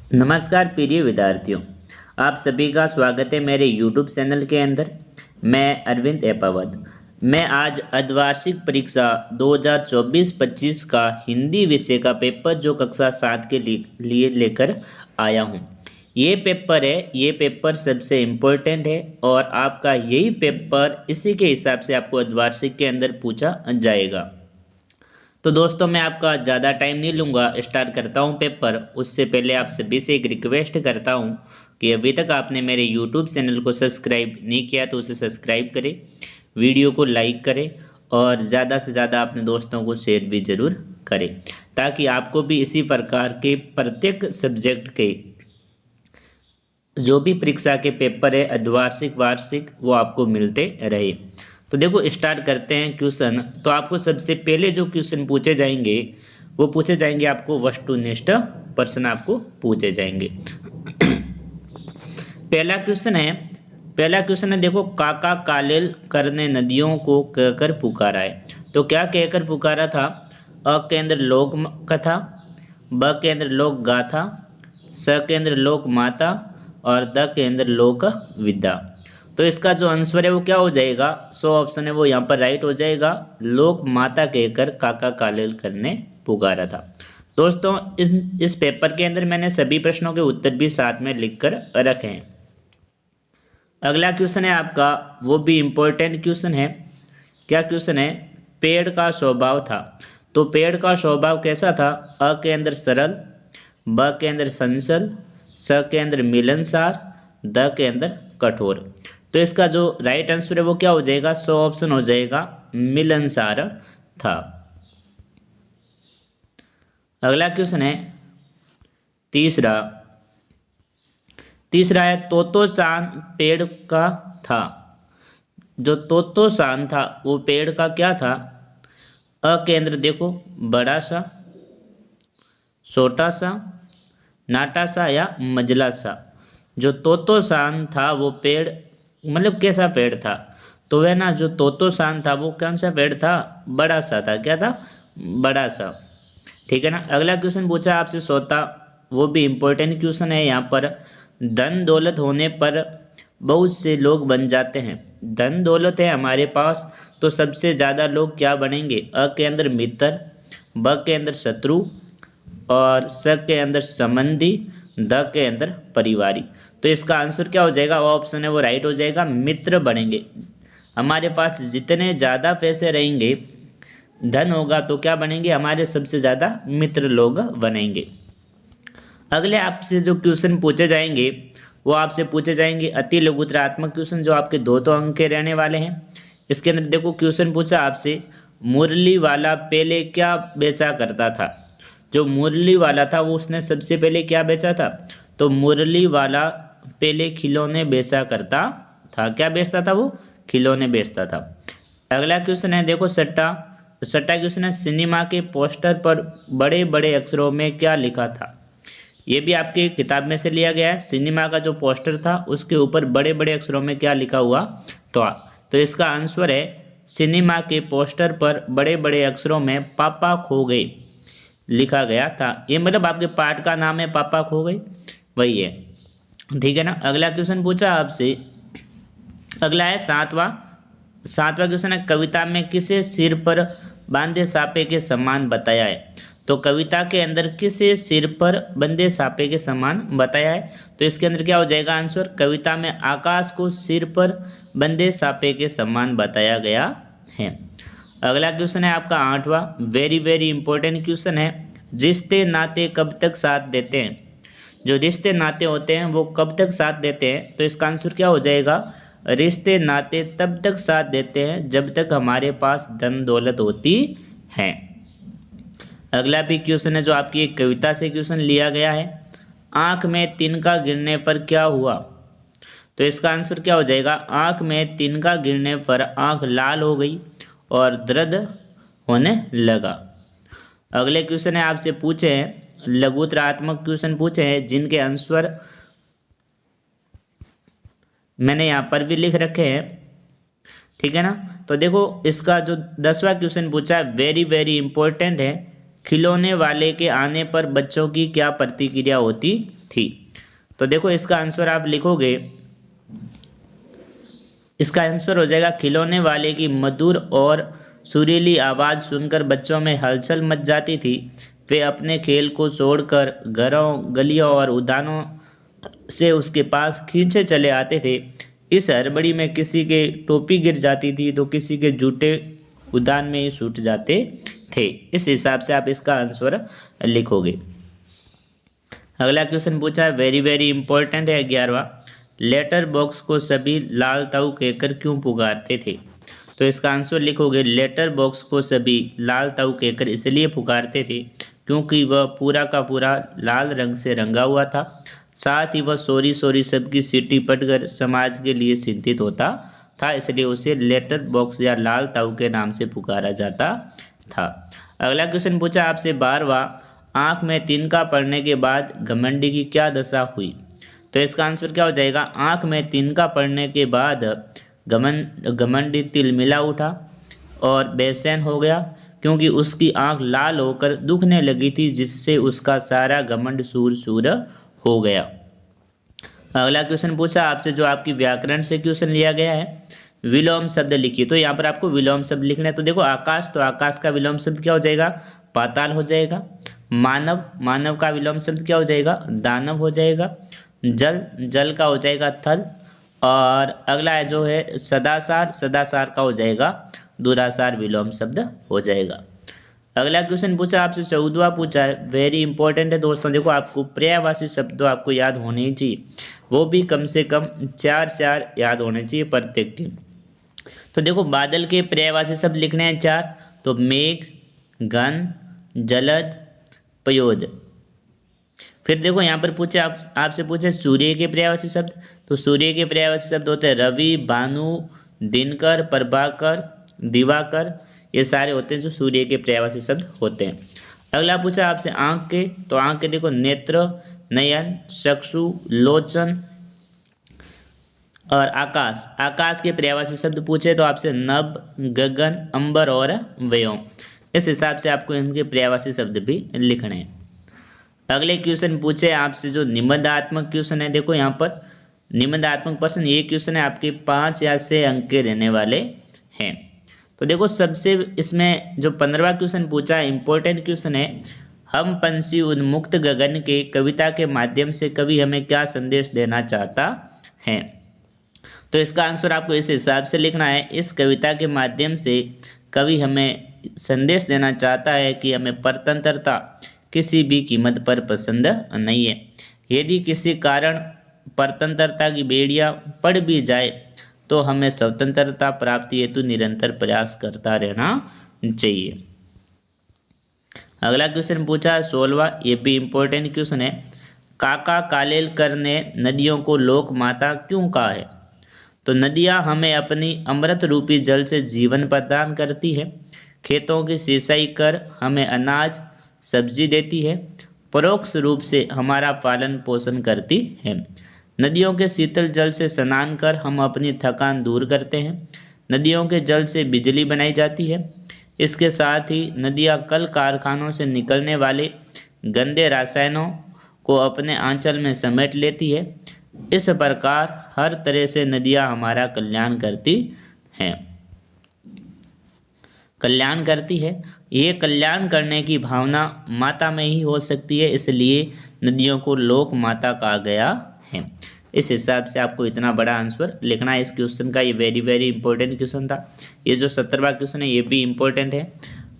नमस्कार प्रिय विद्यार्थियों, आप सभी का स्वागत है मेरे YouTube चैनल के अंदर। मैं अरविंद एपावत। मैं आज अर्धवार्षिक परीक्षा 2024-25 का हिंदी विषय का पेपर जो कक्षा 7 के लिए लेकर आया हूं। ये पेपर सबसे इम्पोर्टेंट है और आपका यही पेपर इसी के हिसाब से आपको अर्धवार्षिक के अंदर पूछा जाएगा। तो दोस्तों, मैं आपका ज़्यादा टाइम नहीं लूँगा, स्टार्ट करता हूँ पेपर। उससे पहले आप सभी से एक रिक्वेस्ट करता हूँ कि अभी तक आपने मेरे यूट्यूब चैनल को सब्सक्राइब नहीं किया तो उसे सब्सक्राइब करें, वीडियो को लाइक करें और ज़्यादा से ज़्यादा अपने दोस्तों को शेयर भी ज़रूर करें, ताकि आपको भी इसी प्रकार के प्रत्येक सब्जेक्ट के जो भी परीक्षा के पेपर है अर्धवार्षिक वार्षिक वो आपको मिलते रहे। तो देखो, स्टार्ट करते हैं क्वेश्चन। तो आपको सबसे पहले जो क्वेश्चन पूछे जाएंगे वो पूछे जाएंगे आपको वस्तुनिष्ठ प्रश्न आपको पूछे जाएंगे। पहला क्वेश्चन है देखो, काका कालेल करने नदियों को कहकर पुकारा है। तो क्या कहकर पुकारा था? अ के अंदर लोक कथा, ब के अंदर लोक गाथा, स के अंदर लोक माता और द के अंदर लोक विद्या। तो इसका जो आंसर है वो क्या हो जाएगा? सो ऑप्शन है वो यहाँ पर राइट हो जाएगा। लोक माता कहकर काका कालेल करने पुकारा था। दोस्तों, इस पेपर के अंदर मैंने सभी प्रश्नों के उत्तर भी साथ में लिखकर रखे हैं। अगला क्वेश्चन है आपका, वो भी इम्पोर्टेंट क्वेश्चन है। क्या क्वेश्चन है? पेड़ का स्वभाव था। तो पेड़ का स्वभाव कैसा था? अ के अंदर सरल, ब के अंदर संसल, स के अंदर मिलनसार, द के अंदर कठोर। तो इसका जो राइट आंसर है वो क्या हो जाएगा? सो ऑप्शन हो जाएगा, मिलनसार था। अगला क्वेश्चन है तीसरा है तोतो चांद पेड़ का था। जो तोतो चांद था वो पेड़ का क्या था? अ के अंदर देखो बड़ा सा, छोटा सा, नाटा सा या मजला सा। जो तोतो चांद था वो पेड़ मतलब कैसा पेड़ था? तो वह ना जो तोतो चांद था वो कौन सा पेड़ था? बड़ा सा था। क्या था? बड़ा सा। ठीक है ना। अगला क्वेश्चन पूछा आपसे सोता, वो भी इम्पोर्टेंट क्वेश्चन है। यहाँ पर धन दौलत होने पर बहुत से लोग बन जाते हैं। धन दौलत है हमारे पास तो सबसे ज़्यादा लोग क्या बनेंगे? अ के अंदर मित्र, ब के अंदर शत्रु और स के अंदर संबंधी, द के अंदर परिवारी। तो इसका आंसर क्या हो जाएगा? वो ऑप्शन है वो राइट हो जाएगा, मित्र बनेंगे। हमारे पास जितने ज़्यादा पैसे रहेंगे, धन होगा तो क्या बनेंगे? हमारे सबसे ज़्यादा मित्र लोग बनेंगे। अगले आपसे जो क्वेश्चन पूछे जाएंगे वो आपसे पूछे जाएंगे अति लघुतरात्मक क्वेश्चन, जो आपके दो अंक के रहने वाले हैं। इसके अंदर देखो क्वेश्चन पूछा आपसे, मुरली वाला पहले क्या बेचा करता था। जो मुरली वाला था वो उसने सबसे पहले क्या बेचा था? तो मुरली वाला पहले खिलौने बेचा करता था। क्या बेचता था वो? खिलौने बेचता था। अगला क्वेश्चन है देखो सट्टा क्वेश्चन है, सिनेमा के पोस्टर पर बड़े बड़े अक्षरों में क्या लिखा था। ये भी आपकी किताब में से लिया गया है। सिनेमा का जो पोस्टर था उसके ऊपर बड़े बड़े अक्षरों में क्या लिखा हुआ तो इसका आंसर है, सिनेमा के पोस्टर पर बड़े बड़े अक्षरों में पापा खो गए लिखा गया था। ये मतलब आपके पाठ का नाम है पापा खो गए, वही है। ठीक है ना। अगला क्वेश्चन पूछा आपसे, अगला है सातवां क्वेश्चन है, कविता में किसे सिर पर बांधे सापे के समान बताया है। तो कविता के अंदर किसे सिर पर बंधे सापे के समान बताया है। तो इसके अंदर क्या हो जाएगा आंसर? कविता में आकाश को सिर पर बंधे सापे के समान बताया गया है। अगला क्वेश्चन है आपका आठवां, वेरी वेरी इंपॉर्टेंट क्वेश्चन है, रिश्ते नाते कब तक साथ देते हैं। जो रिश्ते नाते होते हैं वो कब तक साथ देते हैं। तो इसका आंसर क्या हो जाएगा? रिश्ते नाते तब तक साथ देते हैं जब तक हमारे पास धन दौलत होती है। अगला भी क्वेश्चन है जो आपकी एक कविता से क्वेश्चन लिया गया है, आँख में तिनका गिरने पर क्या हुआ। तो इसका आंसर क्या हो जाएगा? आँख में तिनका गिरने पर आँख लाल हो गई और दर्द होने लगा। अगले क्वेश्चन है आपसे पूछे हैं लघुतरात्मक क्वेश्चन पूछे हैं, जिनके आंसर मैंने यहाँ पर भी लिख रखे हैं। ठीक है ना। तो देखो इसका जो 10वां क्वेश्चन पूछा है वेरी वेरी इंपॉर्टेंट है, खिलौने वाले के आने पर बच्चों की क्या प्रतिक्रिया होती थी। तो देखो इसका आंसर आप लिखोगे, इसका आंसर हो जाएगा खिलौने वाले की मधुर और सुरीली आवाज़ सुनकर बच्चों में हलचल मच जाती थी। वे अपने खेल को छोड़कर घरों, गलियों और उद्यानों से उसके पास खींचे चले आते थे। इस हड़बड़ी में किसी के टोपी गिर जाती थी तो किसी के जूते उद्यान में ही छूट जाते थे। इस हिसाब से आप इसका आंसर लिखोगे। अगला क्वेश्चन पूछा है, वेरी वेरी इंपॉर्टेंट है 11वां। लेटर बॉक्स को सभी लाल ताऊ कहकर क्यों पुकारते थे? तो इसका आंसर लिखोगे, लेटर बॉक्स को सभी लाल ताऊ कहकर इसलिए पुकारते थे क्योंकि वह पूरा का पूरा लाल रंग से रंगा हुआ था। साथ ही वह सॉरी सॉरी सबकी सीटी पढ़कर समाज के लिए चिंतित होता था, इसलिए उसे लेटर बॉक्स या लाल ताऊ के नाम से पुकारा जाता था। अगला क्वेश्चन पूछा आपसे 12वां, आँख में तिनका पड़ने के बाद घमंडी की क्या दशा हुई? तो इसका आंसर क्या हो जाएगा? आँख में तिनका पड़ने के बाद घमंडी तिलमिला उठा और बेचैन हो गया क्योंकि उसकी आँख लाल होकर दुखने लगी थी, जिससे उसका सारा घमंड सूर सूर हो गया। अगला क्वेश्चन पूछा आपसे जो आपकी व्याकरण से क्वेश्चन लिया गया है, विलोम शब्द लिखिए। तो यहाँ पर आपको विलोम शब्द लिखना है। तो देखो आकाश, तो आकाश का विलोम शब्द क्या हो जाएगा? पाताल हो जाएगा। मानव, मानव का विलोम शब्द क्या हो जाएगा? दानव हो जाएगा। जल, जल का हो जाएगा थल। और अगला जो है सदासार, सदासार का हो जाएगा दुरासार, विलोम शब्द हो जाएगा। अगला क्वेश्चन पूछा आपसे 14वां पूछा है, वेरी इंपॉर्टेंट है दोस्तों। देखो आपको पर्यायवाची शब्द आपको याद होने ही चाहिए, वो भी कम से कम 4 याद होने चाहिए प्रत्येक के। तो देखो बादल के पर्यायवाची शब्द लिखने हैं 4। तो मेघ, घन, जलद, पयोद। फिर देखो यहाँ पर पूछे आपसे पूछे सूर्य के पर्यायवाची शब्द। तो सूर्य के पर्यायवाची शब्द होते हैं रवि, भानु, दिनकर, प्रभाकर, दिवाकर। ये सारे होते हैं जो सूर्य के पर्यायवाची शब्द होते हैं। अगला पूछा आपसे आँख के। तो आँख के देखो नेत्र, नयन, चक्षु, लोचन और आकाश। आकाश के पर्यायवाची शब्द पूछे तो आपसे नभ, गगन, अंबर और व्योम। इस हिसाब से आपको इनके पर्यायवाची शब्द भी लिखने हैं। अगले क्वेश्चन पूछे आपसे जो निबंधात्मक क्वेश्चन है। देखो यहाँ पर निबंधात्मक प्रश्न, ये क्वेश्चन है आपके 5 या 6 अंक के रहने वाले हैं। तो देखो सबसे इसमें जो 15वां क्वेश्चन पूछा है, इंपॉर्टेंट क्वेश्चन है, हम पंछी उन्मुक्त गगन के कविता के माध्यम से कवि हमें क्या संदेश देना चाहता है? तो इसका आंसर आपको इस हिसाब से लिखना है, इस कविता के माध्यम से कवि हमें संदेश देना चाहता है कि हमें परतंत्रता किसी भी कीमत पर पसंद नहीं है। यदि किसी कारण परतंत्रता की बेड़ियां पड़ भी जाए तो हमें स्वतंत्रता प्राप्ति हेतु निरंतर प्रयास करता रहना चाहिए। अगला क्वेश्चन पूछा 16वां, ये भी इम्पोर्टेंट क्वेश्चन है, काका कालेलकर ने नदियों को लोक माता क्यों कहा है? तो नदियाँ हमें अपनी अमृत रूपी जल से जीवन प्रदान करती है। खेतों की सिंचाई कर हमें अनाज सब्जी देती है। परोक्ष रूप से हमारा पालन पोषण करती है। नदियों के शीतल जल से स्नान कर हम अपनी थकान दूर करते हैं। नदियों के जल से बिजली बनाई जाती है। इसके साथ ही नदियाँ कल कारखानों से निकलने वाले गंदे रसायनों को अपने आंचल में समेट लेती है। इस प्रकार हर तरह से नदियाँ हमारा कल्याण करती हैं, कल्याण करती है। ये कल्याण करने की भावना माता में ही हो सकती है, इसलिए नदियों को लोक माता कहा गया है। इस हिसाब से आपको इतना बड़ा आंसर लिखना है इस क्वेश्चन का। ये वेरी वेरी इंपॉर्टेंट क्वेश्चन था। ये जो 17वां क्वेश्चन है ये भी इम्पोर्टेंट है।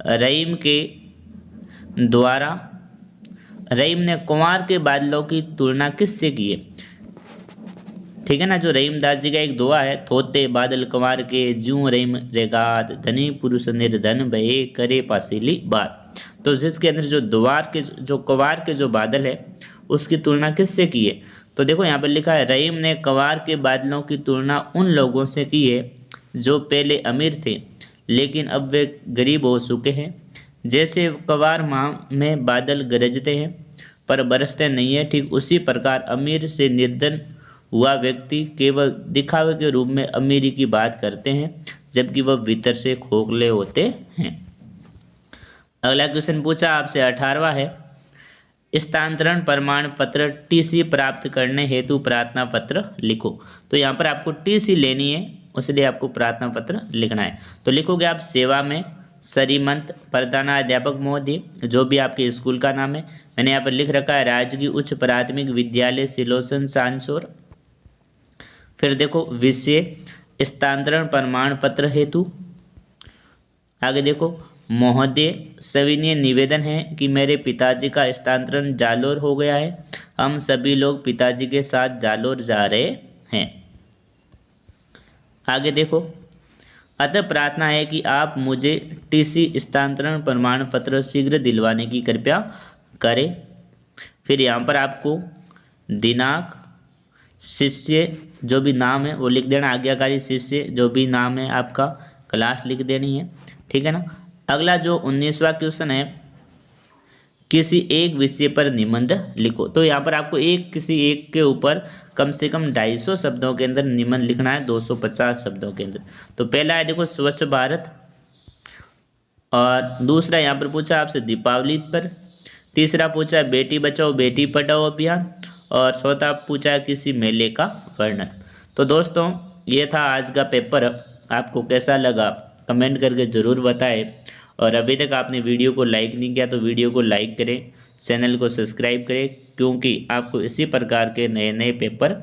रहीम के द्वारा, रहीम ने कुंवार के बादलों की तुलना किससे की है? ठीक है ना, जो रहीमदास जी का एक दोहा है, थोते बादल कुंवार के ज्यों रहीम रेगात, धनी पुरुष निर्धन भये करे पासीली बात। तो जिसके अंदर जो कुंवार के जो बादल है उसकी तुलना किससे की है? तो देखो यहाँ पर लिखा है, रहीम ने कुंवार के बादलों की तुलना उन लोगों से की है जो पहले अमीर थे लेकिन अब वे गरीब हो चुके हैं। जैसे कुंवार माह में बादल गरजते हैं पर बरसते नहीं है, ठीक उसी प्रकार अमीर से निर्धन हुआ व्यक्ति केवल दिखावे के रूप में अमीरी की बात करते हैं जबकि वह भीतर से खोखले होते हैं। अगला क्वेश्चन पूछा आपसे 18वां है, स्थानांतरण प्रमाण पत्र टीसी प्राप्त करने हेतु प्रार्थना पत्र लिखो। तो यहाँ पर आपको टीसी लेनी है, उसलिए आपको प्रार्थना पत्र लिखना है। तो लिखोगे आप सेवा में श्रीमंत प्रधानाध्यापक महोदय, जो भी आपके स्कूल का नाम है। मैंने यहाँ पर लिख रखा है राजकीय उच्च प्राथमिक विद्यालय सिलोसन सांसोर। फिर देखो विषय स्थानांतरण प्रमाण पत्र हेतु। आगे देखो महोदय सविनय निवेदन है कि मेरे पिताजी का स्थानांतरण जालोर हो गया है। हम सभी लोग पिताजी के साथ जालोर जा रहे हैं। आगे देखो अतः प्रार्थना है कि आप मुझे टीसी स्थानांतरण प्रमाण पत्र शीघ्र दिलवाने की कृपया करें। फिर यहाँ पर आपको दिनांक, शिष्य जो भी नाम है वो लिख देना, आज्ञाकारी शिष्य जो भी नाम है आपका, क्लास लिख देनी है, ठीक है ना। अगला जो 19वां क्वेश्चन है, किसी एक विषय पर निबंध लिखो। तो यहाँ पर आपको किसी एक के ऊपर कम से कम 250 शब्दों के अंदर निबंध लिखना है, 250 शब्दों के अंदर। तो पहला है देखो स्वच्छ भारत, और दूसरा यहाँ पर पूछा आपसे दीपावली पर, तीसरा पूछा है बेटी बचाओ बेटी पढ़ाओ अभियान, और चौथा पूछा है किसी मेले का वर्णन। तो दोस्तों ये था आज का पेपर। आपको कैसा लगा कमेंट करके ज़रूर बताएं, और अभी तक आपने वीडियो को लाइक नहीं किया तो वीडियो को लाइक करें, चैनल को सब्सक्राइब करें, क्योंकि आपको इसी प्रकार के नए नए पेपर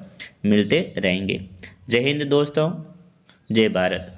मिलते रहेंगे। जय हिंद दोस्तों, जय भारत।